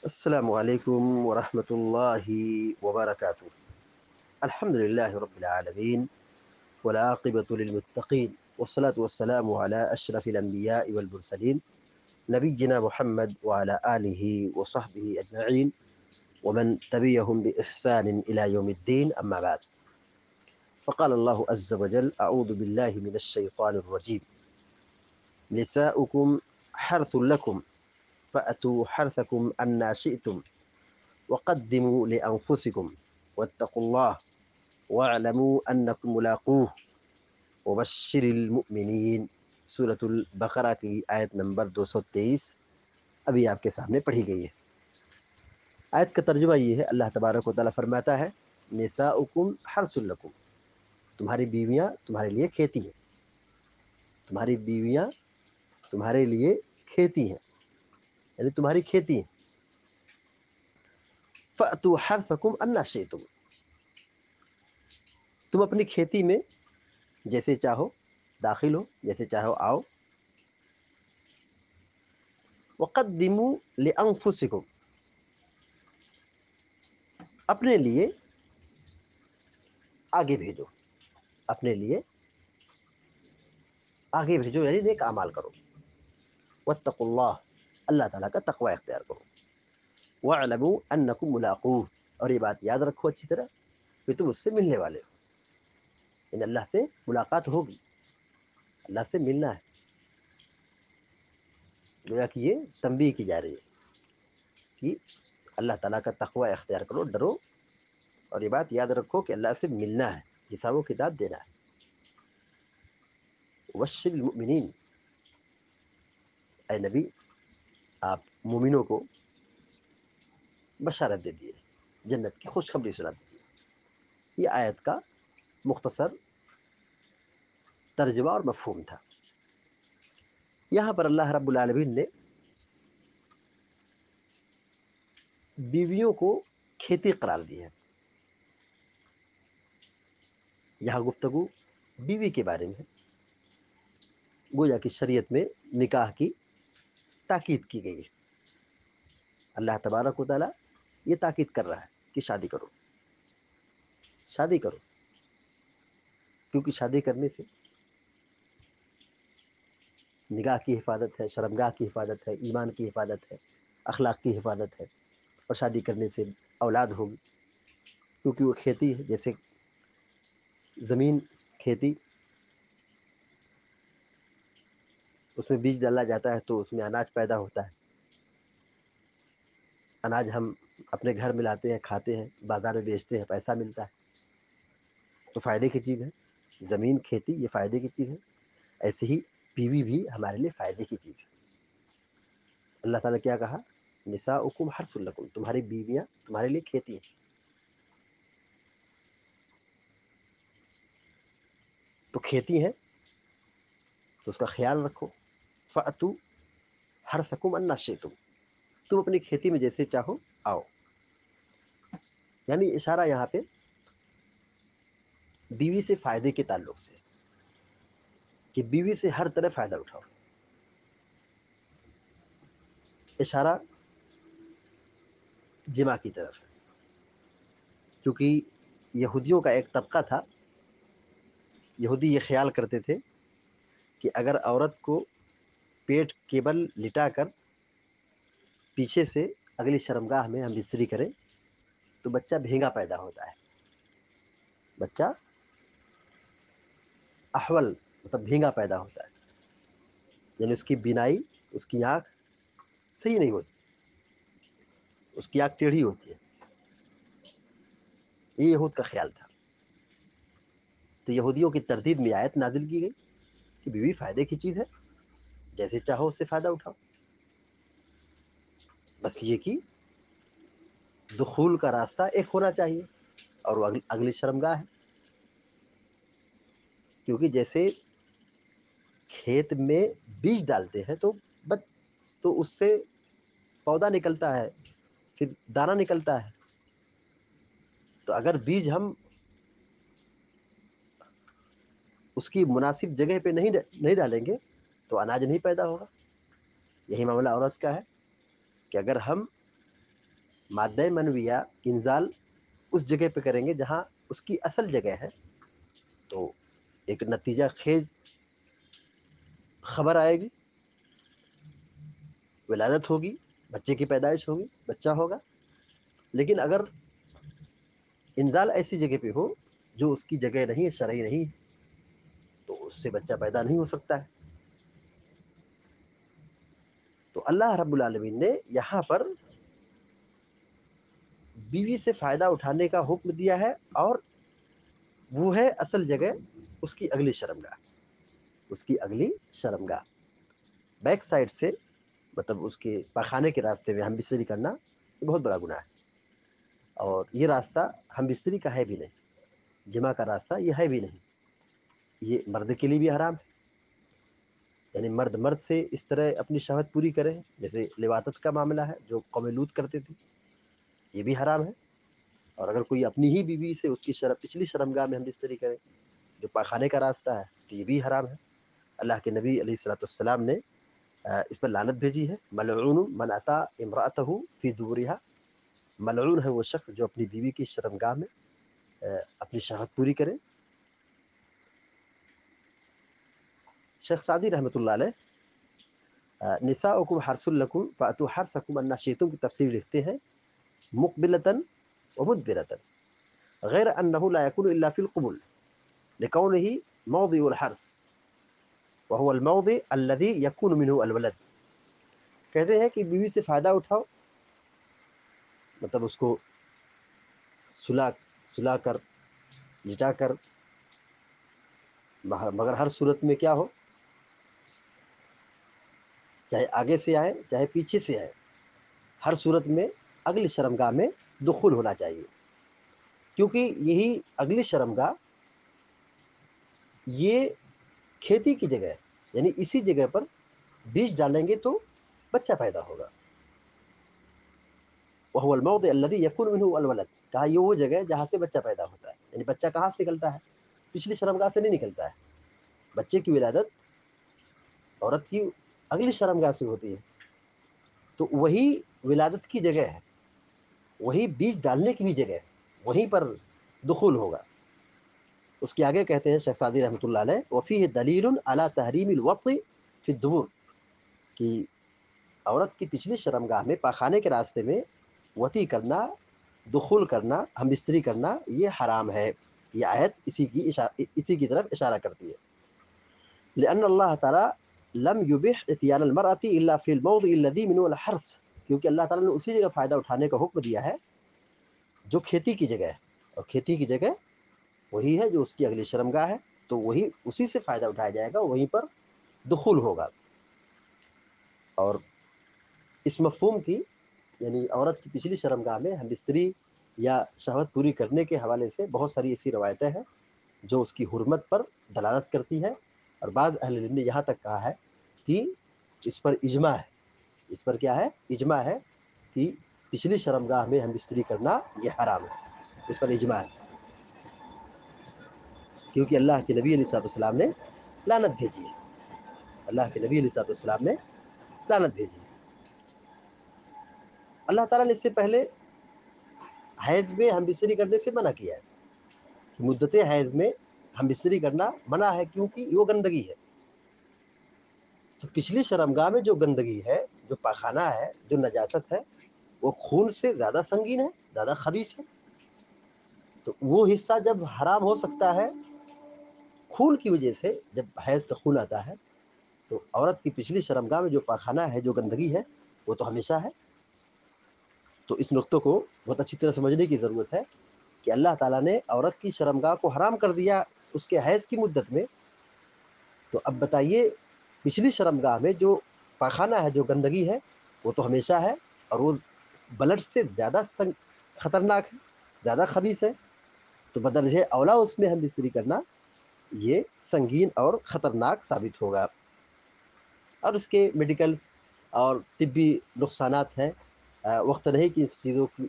السلام عليكم ورحمة الله وبركاته. الحمد لله رب العالمين والعاقبة للمتقين والصلاة والسلام على أشرف الأنبياء والمرسلين نبينا محمد وعلى آله وصحبه أجمعين ومن تبعهم بإحسان إلى يوم الدين. أما بعد، فقال الله عز وجل: أعوذ بالله من الشيطان الرجيم. نساؤكم حرث لكم فأتوا حرثكم أن شئتم وقدموا لأنفسكم واتقوا الله واعلموا أنكم ملاقوه وبشر المؤمنین. سورۃ البقرہ کی آیت نمبر 223 ابھی آپ کے سامنے پڑھی گئی ہے۔ آیت کا ترجمہ یہ ہے، اللہ تبارک و تعالیٰ فرماتا ہے: نساؤکم حرث لکم، تمہاری بیویاں تمہارے لیے کھیتی ہیں، تمہاری بیویاں تمہارے لیے کھیتی ہیں، یعنی تمہاری کھیتی ہیں۔ فأتوا حرثکم انا شئتم، تم اپنی کھیتی میں جیسے چاہو داخل ہو، جیسے چاہو آؤ۔ وقدموا لانفسکم، اپنے لیے آگے بھیجو، اپنے لیے آگے بھیجو یعنی نیک اعمال کرو۔ واتقوا اللہ، اللہ تعالیٰ کا تقوی اختیار کرو۔ واعلموا انکم ملاقوہ، اور یہ بات یاد رکھو اچھی طرح کہ تم اس سے ملنے والے ہو، یعنی اللہ سے ملاقات ہوگی، اللہ سے ملنا ہے۔ گویا کہ یہ تنبیہ کی جا رہی ہے کہ اللہ تعالیٰ کا تقوی اختیار کرو، ڈرو، اور یہ بات یاد رکھو کہ اللہ سے ملنا ہے، حساب و کتاب دینا ہے۔ وبشر المؤمنین، اے نبی آپ مومنوں کو بشارت دے دیے، جنت کی خوشخبری سنا دیجیے۔ یہ آیت کا مختصر ترجمہ اور مفہوم تھا۔ یہاں پر اللہ رب العالمین نے بیویوں کو کھیتی قرار دی ہے۔ یہاں گفتگو بیوی کے بارے میں ہے، گویا کہ شریعت میں نکاح کی تاکید کی گئی ہے۔ اللہ تبارک و تعالیٰ یہ تاکید کر رہا ہے کہ شادی کرو، شادی کرو، کیونکہ شادی کرنے سے نگاہ کی حفاظت ہے، شرمگاہ کی حفاظت ہے، ایمان کی حفاظت ہے، اخلاق کی حفاظت ہے، اور شادی کرنے سے اولاد ہوگی، کیونکہ وہ کھیتی ہے، جیسے زمین کھیتی، اس میں بیج ڈالا جاتا ہے تو اس میں اناج پیدا ہوتا ہے۔ اناج ہم اپنے گھر میں لاتے ہیں، کھاتے ہیں، بازار میں بیچتے ہیں، پیسہ ملتا ہے، تو فائدے کی چیز ہے۔ زمین کھیتی یہ فائدے کی چیز ہے، ایسے ہی بیوی بھی ہمارے لیے فائدے کی چیز ہے۔ اللہ تعالیٰ کیا کہا؟ نساؤکم حرث لکم، تمہاری بیویاں تمہارے لیے کھیتی ہیں، تو کھیتی ہیں تو اس کا خیال رکھو۔ فأتوا حرثکم انا شئتم، تم اپنی کھیتی میں جیسے چاہو آؤ، یعنی اشارہ یہاں پہ بیوی سے فائدے کے تعلق سے، کہ بیوی سے ہر طرح فائدہ اٹھاؤ۔ اشارہ جمع کی طرف ہے، کیونکہ یہودیوں کا ایک طبقہ تھا، یہودی یہ خیال کرتے تھے کہ اگر عورت کو پیٹ کے بل لٹا کر پیچھے سے اگلی شرمگاہ میں ہم بستری کریں تو بچہ بھینگا پیدا ہوتا ہے، بچہ احول مطلب بھینگا پیدا ہوتا ہے، یعنی اس کی بینائی، اس کی آنکھ صحیح نہیں ہوتی، اس کی آنکھ ٹیڑھی ہوتی ہے۔ یہ یہود کا خیال تھا، تو یہودیوں کی تردید میں آیت نازل کی گئی کہ بیوی فائدے کی چیز ہے، جیسے چاہو اس سے فائدہ اٹھاؤ، بس یہ کہ دخول کا راستہ ایک ہونا چاہیے، اور وہ اگلی شرمگاہ ہے، کیونکہ جیسے کھیت میں بیج ڈالتے ہیں تو اس سے پودا نکلتا ہے، پھر دانہ نکلتا ہے، تو اگر بیج ہم اس کی مناسب جگہ پہ نہیں ڈالیں گے تو اناج نہیں پیدا ہوگا۔ یہی معاملہ عورت کا ہے کہ اگر ہم مادہ منویہ انزال اس جگہ پہ کریں گے جہاں اس کی اصل جگہ ہے، تو ایک نتیجہ خیز خبر آئے گی، ولادت ہوگی، بچے کی پیدائش ہوگی، بچہ ہوگا۔ لیکن اگر انزال ایسی جگہ پہ ہو جو اس کی جگہ نہیں ہے، شرعی نہیں، تو اس سے بچہ پیدا نہیں ہو سکتا ہے۔ تو اللہ رب العالمین نے یہاں پر بیوی سے فائدہ اٹھانے کا حکم دیا ہے، اور وہ ہے اصل جگہ اس کی اگلی شرمگاہ، اس کی اگلی شرمگاہ۔ بیک سائڈ سے، مطلب اس کے پاخانے کے راستے میں ہم بستری کرنا یہ بہت بڑا گناہ ہے، اور یہ راستہ ہم بستری کا ہے بھی نہیں، جمع کا راستہ یہ ہے بھی نہیں، یہ مرد کے لیے بھی حرام ہے۔ یعنی مرد سے اس طرح اپنی شہوت پوری کرے، جیسے لواطت کا معاملہ ہے جو قوم لوط کرتے تھے، یہ بھی حرام ہے۔ اور اگر کوئی اپنی ہی بیوی سے اس کی پچھلی شرمگاہ میں ہم بستری کرے جو پاخانے کا راستہ ہے، تو یہ بھی حرام ہے۔ اللہ کے نبی علیہ الصلوۃ والسلام نے اس پر لعنت بھیجی ہے، ملعون من اتی امرأتہ فی دبرها، ملعون ہے وہ شخص جو اپنی بیوی کی شرمگاہ میں اپنی شہوت پوری کرے۔ شیخ سعدی رحمۃ اللہ علیہ نساؤکم حرث لکم فأتوا حرثکم انا شئتم کی تفسیر لکھتے ہیں، مقبلۃ ومدبرۃ، غیر انه لا يكون الا في القبل لكونه موضع الحرث وهو الموضع الذي يكون منه الولد۔ کہتے ہیں کہ بیوی سے فائدہ اٹھاؤ، مطلب اس کو سلا کر، لٹا کر، مگر ہر صورت میں کیا ہو، چاہے آگے سے آئے چاہے پیچھے سے آئے، ہر صورت میں اگلی شرمگاہ میں دخول ہونا چاہیے، کیونکہ یہی اگلی شرمگاہ یہ کھیتی کی جگہ ہے، یعنی اسی جگہ پر بیج ڈالیں گے تو بچہ پیدا ہوگا۔ وهو الموضع الذي يكون منه الولد، کہا یہ وہ جگہ ہے جہاں سے بچہ پیدا ہوتا ہے، یعنی بچہ کہاں سے نکلتا ہے، پچھلی شرمگاہ سے نہیں نکلتا ہے، بچے کی ولادت عورت کی اگلی شرمگاہ سے ہوتی ہے، تو وہی ولادت کی جگہ ہے، وہی بیج ڈالنے کی بھی جگہ ہے، وہیں پر دخول ہوگا۔ اس کے آگے کہتے ہیں شیخ سعدی رحمۃ اللہ علیہ، وفیہ دلیل علی تحریم الوطء فی الدبر، کہ عورت کی پچھلی شرمگاہ میں پاخانے کے راستے میں وطی کرنا، دخول کرنا، ہم بستری کرنا یہ حرام ہے۔ یہ آیت اسی کی طرف اشارہ کرتی ہے، لأن اللہ تعالی لم یبح اتیان المرأة الا فی الموضع الذی منه الحرث، کیونکہ اللہ تعالیٰ نے اسی جگہ فائدہ اٹھانے کا حکم دیا ہے جو کھیتی کی جگہ ہے، اور کھیتی کی جگہ وہی ہے جو اس کی اگلی شرمگاہ ہے، تو وہی اسی سے فائدہ اٹھایا جائے گا، وہیں پر دخول ہوگا۔ اور اس مفہوم کی، یعنی عورت کی پچھلی شرمگاہ میں ہم بستری یا شہوت پوری کرنے کے حوالے سے بہت ساری ایسی روایتیں ہیں جو اس کی حرمت پر دلالت کرتی ہے، اور بعض اہل علم نے یہاں تک کہا ہے کہ اس پر اجماع ہے، اس پر کیا ہے، اجماع ہے کہ پچھلی شرمگاہ میں ہم بستری کرنا یہ حرام ہے، اس پر اجماع ہے، کیونکہ اللہ کے نبی علیہ الصلوۃ والسلام نے لعنت بھیجی ہے، اللہ کے نبی علیہ الصلوۃ والسلام نے لعنت بھیجی ہے۔ اللہ تعالیٰ نے اس سے پہلے حیض میں ہم بستری کرنے سے منع کیا ہے، کہ مدت حیض میں ہم بستری کرنا منع ہے، کیونکہ وہ گندگی ہے۔ تو پچھلی شرمگاہ میں جو گندگی ہے، جو پاخانہ ہے، جو نجاست ہے، وہ خون سے زیادہ سنگین ہے، زیادہ خبیث ہے، تو وہ حصہ جب حرام ہو سکتا ہے خون کی وجہ سے، جب حیض کا خون آتا ہے، تو عورت کی پچھلی شرمگاہ میں جو پاخانہ ہے، جو گندگی ہے، وہ تو ہمیشہ ہے۔ تو اس نقطے کو بہت اچھی طرح سمجھنے کی ضرورت ہے کہ اللہ تعالیٰ نے عورت کی شرمگاہ کو حرام کر دیا اس کے حیض کی مدت میں، تو اب بتائیے پچھلی شرمگاہ میں جو پاخانہ ہے، جو گندگی ہے، وہ تو ہمیشہ ہے، اور وہ بلڈ سے زیادہ خطرناک ہے، زیادہ خبیث ہے، تو بدرجہ اولا اس میں ہم بستری کرنا یہ سنگین اور خطرناک ثابت ہوگا۔ اور اس کے میڈیکل اور طبی نقصانات ہیں، وقت نہیں کہ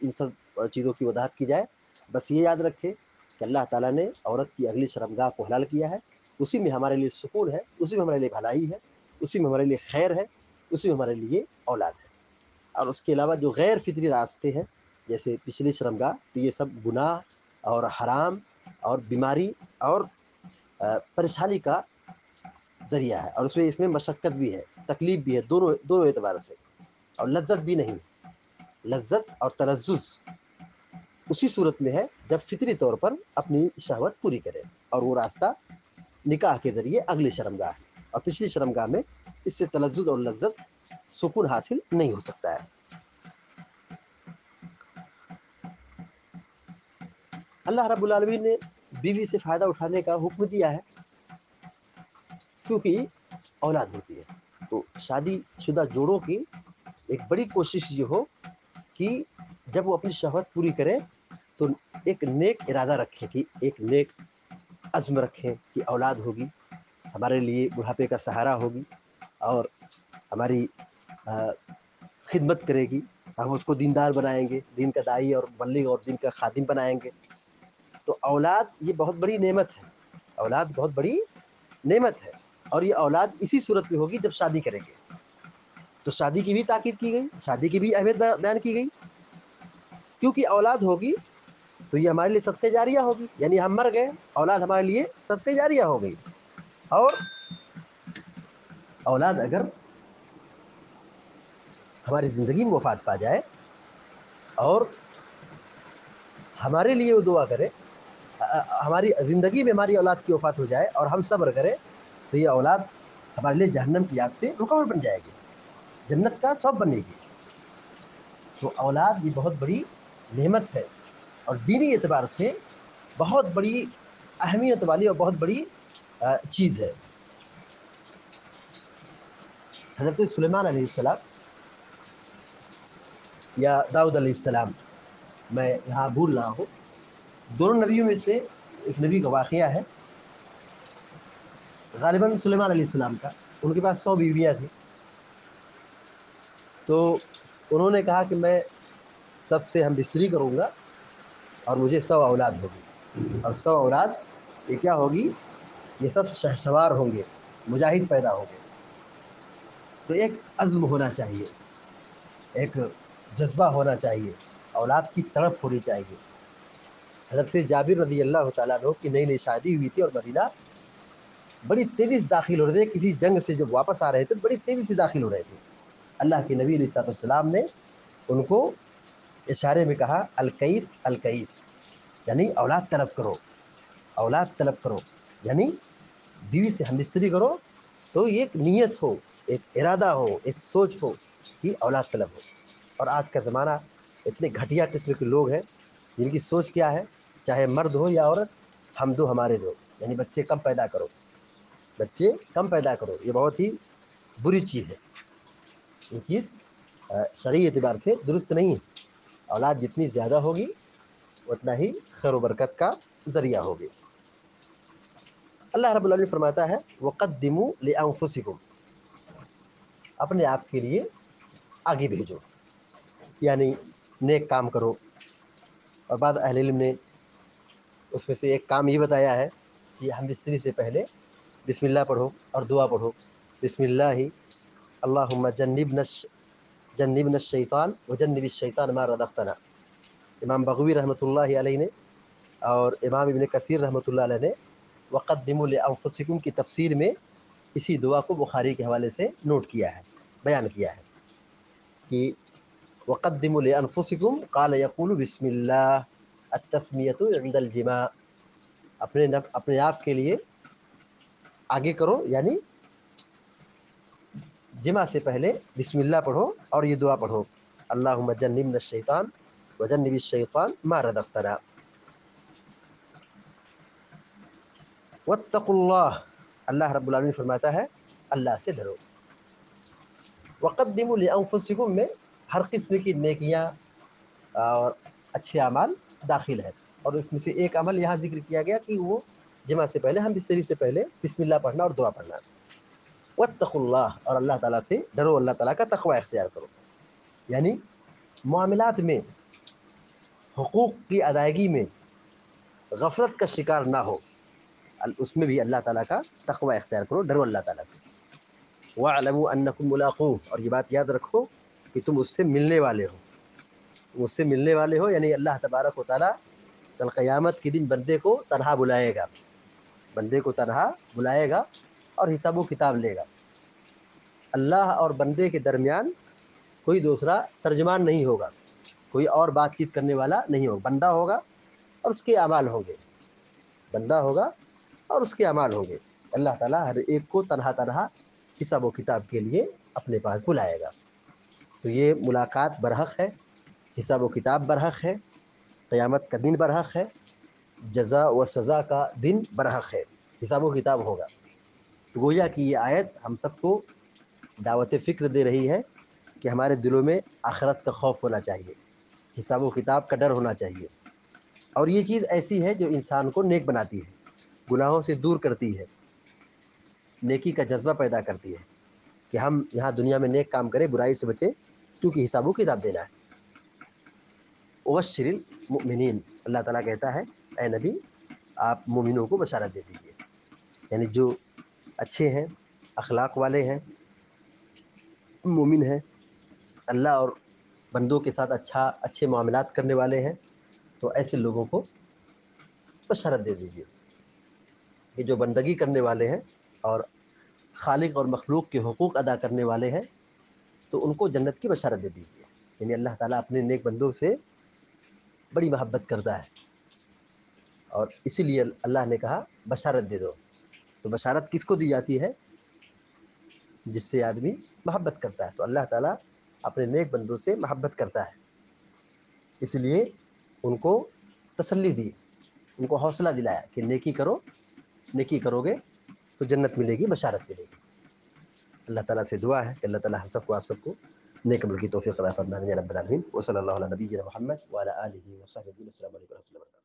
ان سب چیزوں کی وضاحت کی جائے، بس یہ یاد رکھیں کہ اللہ تعالیٰ نے عورت کی اگلی شرمگاہ کو حلال کیا ہے، اسی میں ہمارے لیے سکون ہے، اسی میں ہمارے لیے بھلائی ہے، اسی میں ہمارے لیے خیر ہے، اسی میں ہمارے لیے اولاد ہے۔ اور اس کے علاوہ جو غیر فطری راستے ہیں، جیسے پچھلی شرمگاہ، تو یہ سب گناہ اور حرام اور بیماری اور پریشانی کا ذریعہ ہے، اور اس میں مشقت بھی ہے، تکلیف بھی ہے، دونوں اعتبار سے، اور لذت بھی نہیں۔ لذت اور تلذذ اسی صورت میں ہے جب فطری طور پر اپنی شہوت پوری کرے، اور وہ راستہ نکاح کے ذریعے اگلی شرمگاہ ہے، اور پچھلی شرمگاہ میں اس سے تلذذ اور لذت سکون حاصل نہیں ہو سکتا ہے۔ اللہ رب العالمین نے بیوی سے فائدہ اٹھانے کا حکم دیا ہے، کیونکہ اولاد ہوتی ہے۔ تو شادی شدہ جوڑوں کی ایک بڑی کوشش یہ ہو کہ جب وہ اپنی شہوت پوری کرے تو ایک نیک ارادہ رکھے، کہ ایک نیک عزم رکھیں کہ اولاد ہوگی، ہمارے لیے بڑھاپے کا سہارا ہوگی، اور ہماری خدمت کرے گی، ہم اس کو دیندار بنائیں گے، دین کا داعی اور مبلغ اور دین کا خادم بنائیں گے۔ تو اولاد یہ بہت بڑی نعمت ہے، اولاد بہت بڑی نعمت ہے، اور یہ اولاد اسی صورت میں ہوگی جب شادی کریں گے۔ تو شادی کی بھی تاکید کی گئی، شادی کی بھی اہمیت بیان کی گئی، کیونکہ اولاد ہوگی تو یہ ہمارے لیے صدقہ جاریہ ہوگی، یعنی ہم مر گئے، اولاد ہمارے لیے صدقہ جاریہ ہو گئی۔ اور اولاد اگر ہماری زندگی میں وفات پا جائے اور ہمارے لیے وہ دعا کرے، ہماری زندگی میں ہماری اولاد کی وفات ہو جائے اور ہم صبر کریں، تو یہ اولاد ہمارے لیے جہنم کی آگ سے رکاوٹ بن جائے گی، جنت کا سبب بنے گی۔ تو اولاد یہ بہت بڑی نعمت ہے، اور دینی اعتبار سے بہت بڑی اہمیت والی اور بہت بڑی چیز ہے۔ حضرت سلیمان علیہ السلام یا داؤد علیہ السلام، میں یہاں بھول رہا ہوں، دونوں نبیوں میں سے ایک نبی کا واقعہ ہے، غالباً سلیمان علیہ السلام کا۔ ان کے پاس 100 بیویاں تھیں، تو انہوں نے کہا کہ میں سب سے ہم بستری کروں گا اور مجھے 100 اولاد ہوگی، اور 100 اولاد یہ کیا ہوگی، یہ سب شہسوار ہوں گے، مجاہد پیدا ہوں گے۔ تو ایک عزم ہونا چاہیے، ایک جذبہ ہونا چاہیے، اولاد کی طرف ہونی چاہیے۔ حضرت جابر رضی اللہ تعالیٰ عنہ کی نئی نئی شادی ہوئی تھی، اور مدینہ بڑی تیزی سے داخل ہو رہے تھے، کسی جنگ سے جب واپس آ رہے تھے بڑی تیزی سے داخل ہو رہے تھے۔ اللہ کے نبی علیہ الصلوۃ والسلام نے ان کو اشارے میں کہا الکیس الکیس، یعنی اولاد طلب کرو، اولاد طلب کرو، یعنی بیوی سے ہم بستری کرو، تو یہ ایک نیت ہو، ایک ارادہ ہو، ایک سوچ ہو کہ اولاد طلب ہو۔ اور آج کا زمانہ اتنے گھٹیا قسم کے لوگ ہیں جن کی سوچ کیا ہے، چاہے مرد ہو یا عورت، ہم دو ہمارے دو، یعنی بچے کم پیدا کرو، بچے کم پیدا کرو۔ یہ بہت ہی بری چیز ہے، یہ چیز شرعی اعتبار سے درست نہیں ہے۔ اولاد جتنی زیادہ ہوگی اتنا ہی خیر و برکت کا ذریعہ ہوگی۔ اللہ رب العالمین فرماتا ہے وَقَدِّمُوا لِأَنفُسِكُمْ، اپنے آپ کے لیے آگے بھیجو، یعنی نیک کام کرو۔ اور بعض اہل علم نے اس میں سے ایک کام یہ بتایا ہے کہ ہم بستری سے پہلے بسم اللہ پڑھو اور دعا پڑھو، بسم اللہ اللہم جنبنا الشیطان وجنب الشیطان ما رزقتنا۔ امام بغوی رحمۃ اللہ علیہ نے اور امام ابن کثیر رحمۃ اللہ علیہ نے وقدموا لانفسکم کی تفسیر میں اسی دعا کو بخاری کے حوالے سے نوٹ کیا ہے، بیان کیا ہے کہ وقدموا لانفسکم قال یقول بسم اللہ التسمیۃ عند الجماع، اپنے آپ کے لیے آگے کرو، یعنی جمع سے پہلے بسم اللہ پڑھو اور یہ دعا پڑھو اللہم جنبنا الشیطان وجنب الشیطان ما رزقتنا۔ واتقوا اللہ، اللہ رب العالمین فرماتا ہے اللہ سے ڈرو۔ وقدموا لانفسکم میں ہر قسم کی نیکیاں اور اچھے اعمال داخل ہے، اور اس میں سے ایک عمل یہاں ذکر کیا گیا کہ وہ جمع سے پہلے، ہم بستری سے پہلے بسم اللہ پڑھنا اور دعا پڑھنا۔ واتقوا اللہ، اور اللہ تعالیٰ سے ڈرو، اللہ تعالیٰ کا تقوی اختیار کرو، یعنی معاملات میں، حقوق کی ادائیگی میں غفلت کا شکار نہ ہو، اس میں بھی اللہ تعالیٰ کا تقوی اختیار کرو، ڈرو اللہ تعالیٰ سے۔ وَاعْلَمُوا أَنَّكُمْ مُلَاقُوهُ، اور یہ بات یاد رکھو کہ تم اس سے ملنے والے ہو۔ مجھ سے ملنے والے ہو، یعنی اللہ تبارک و تعالیٰ کل قیامت کے دن بندے کو تنہا بلائے گا، بندے کو تنہا بلائے گا اور حساب و کتاب لے گا۔ اللہ اور بندے کے درمیان کوئی دوسرا ترجمان نہیں ہوگا، کوئی اور بات چیت کرنے والا نہیں ہوگا، بندہ ہوگا اور اس کے اعمال ہوں گے، بندہ ہوگا اور اس کے اعمال ہوں گے۔ اللہ تعالیٰ ہر ایک کو تنہا تنہا حساب و کتاب کے لیے اپنے پاس بلائے گا۔ تو یہ ملاقات برحق ہے، حساب و کتاب برحق ہے، قیامت کا دن برحق ہے، جزا و سزا کا دن برحق ہے، حساب و کتاب ہوگا۔ تو گویا کہ یہ آیت ہم سب کو دعوت فکر دے رہی ہے کہ ہمارے دلوں میں آخرت کا خوف ہونا چاہیے، حساب و کتاب کا ڈر ہونا چاہیے، اور یہ چیز ایسی ہے جو انسان کو نیک بناتی ہے، گناہوں سے دور کرتی ہے، نیکی کا جذبہ پیدا کرتی ہے کہ ہم یہاں دنیا میں نیک کام کریں، برائی سے بچیں، کیونکہ حساب و کتاب دینا ہے۔ وبشر المؤمنین، اللہ تعالیٰ کہتا ہے اے نبی آپ مومنوں کو بشارت دے دیجیے، یعنی جو اچھے ہیں، اخلاق والے ہیں، مومن ہیں، اللہ اور بندوں کے ساتھ اچھے معاملات کرنے والے ہیں، تو ایسے لوگوں کو بشارت دے دیجیے کہ جو بندگی کرنے والے ہیں اور خالق اور مخلوق کے حقوق ادا کرنے والے ہیں، تو ان کو جنت کی بشارت دے دیجیے۔ یعنی اللہ تعالیٰ اپنے نیک بندوں سے بڑی محبت کرتا ہے، اور اسی لیے اللہ نے کہا بشارت دے دو۔ تو بشارت کس کو دی جاتی ہے؟ جس سے آدمی محبت کرتا ہے۔ تو اللہ تعالیٰ اپنے نیک بندوں سے محبت کرتا ہے، اس لیے ان کو تسلی دی، ان کو حوصلہ دلایا کہ نیکی کرو، نیکی کرو گے تو جنت ملے گی، بشارت ملے گی۔ اللہ تعالیٰ سے دعا ہے کہ اللہ تعالیٰ ہم سب کو، آپ سب کو نیک عمل کی توفیق عطا فرمائے، رب العالمین۔ وصلی اللہ علی نبینا محمد وعلی آلہ وصحبہ۔ السلام علیکم و رحمۃ اللہ وبرکاتہ۔